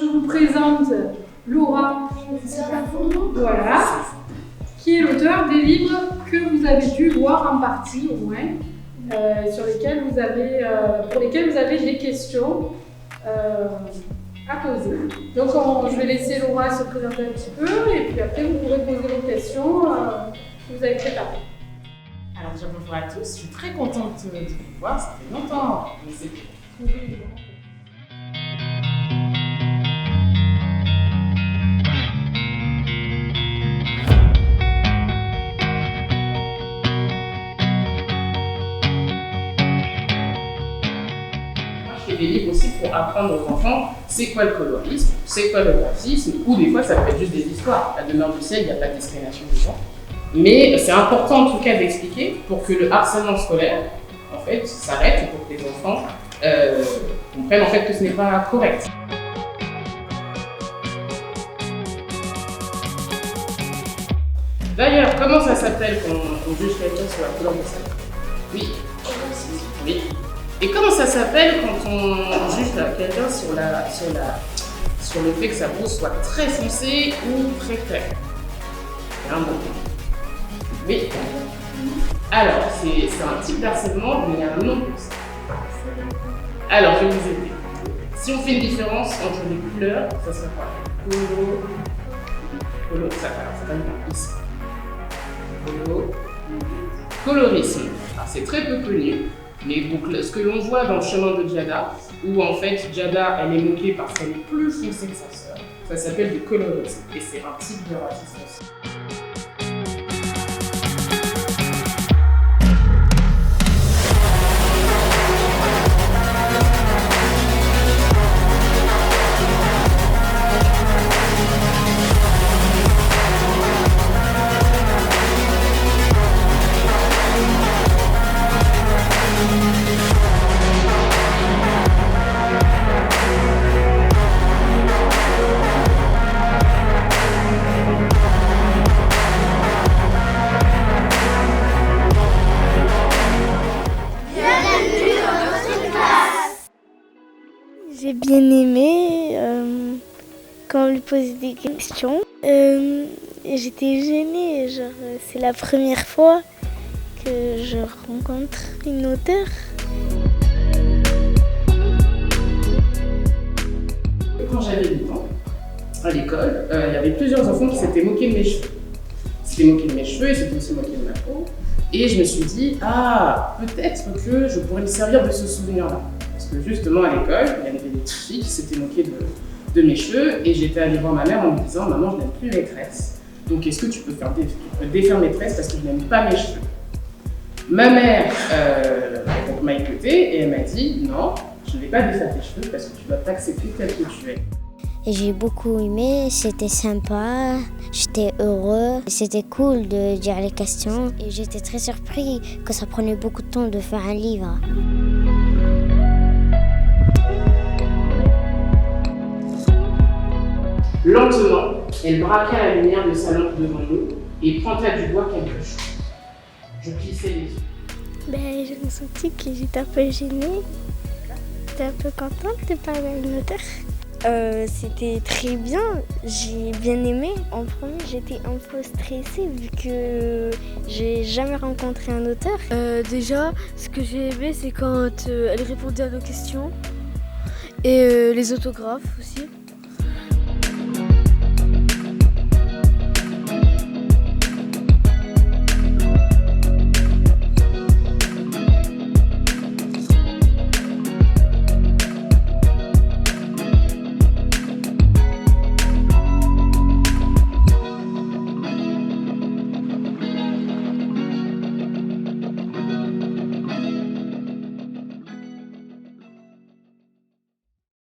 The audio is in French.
je vous présente Laura, voilà, qui est l'auteur des livres que vous avez dû voir en partie au moins, pour lesquels vous avez des questions à poser. Donc je vais laisser Laura se présenter un petit peu et puis après vous pourrez poser vos questions que vous avez préparées. Alors déjà bonjour à tous, je suis très contente de vous voir, ça fait longtemps. Mais c'est des livres aussi pour apprendre aux enfants c'est quoi le colorisme, c'est quoi le graphisme, ou des fois ça peut être juste des histoires. La demeure du ciel, il n'y a pas de discrimination dedans. Mais c'est important en tout cas d'expliquer pour que le harcèlement scolaire en fait s'arrête et pour que les enfants comprennent en fait que ce n'est pas correct. D'ailleurs, comment ça s'appelle quand on juge quelqu'un sur la couleur de sa peau? Oui. Oui. Et comment ça s'appelle quand on juge quelqu'un sur le fait que sa peau soit très foncée ou très claire? C'est un bon point. Oui. Alors, c'est un type d'harcèlement, mais il y a un nom pour ça. Alors, je vais vous aider. Si on fait une différence entre les couleurs, ça sera quoi? Ça va ici. Colorisme. Alors, c'est très peu connu. Mais donc, ce que l'on voit dans le chemin de Giada, où en fait Giada elle est moquée parce qu'elle est plus foncée que sa sœur, ça s'appelle du colorisme et c'est un type de racisme aussi. J'ai bien aimé quand on lui posait des questions. J'étais gênée, genre c'est la première fois que je rencontre une auteure. Quand j'avais 8 ans, à l'école, il y avait plusieurs enfants qui s'étaient moqués de mes cheveux. Ils s'étaient moqués de mes cheveux, ils s'étaient aussi moqués de ma peau. Et je me suis dit, peut-être que je pourrais me servir de ce souvenir-là. Parce que justement à l'école, il y avait des petites filles qui s'étaient moquées de mes cheveux et j'étais allée voir ma mère en me disant « Maman, je n'aime plus mes tresses. Donc est-ce que tu peux défaire mes tresses parce que je n'aime pas mes cheveux ?» Ma mère m'a écoutée et elle m'a dit « Non, je ne vais pas défaire tes cheveux parce que tu dois t'accepter tel que tu es. » Et j'ai beaucoup aimé, c'était sympa, j'étais heureux, c'était cool de dire les questions et j'étais très surpris que ça prenait beaucoup de temps de faire un livre. Lentement, elle braqua la lumière de sa lampe devant nous et pointa du doigt quelque chose. Je plissais les yeux. Je me sentis que j'étais un peu gênée. J'étais un peu contente de parler à une auteure. C'était très bien, j'ai bien aimé. En premier, j'étais un peu stressée vu que j'ai jamais rencontré un auteur. Déjà, ce que j'ai aimé, c'est quand elle répondait à nos questions et les autographes aussi.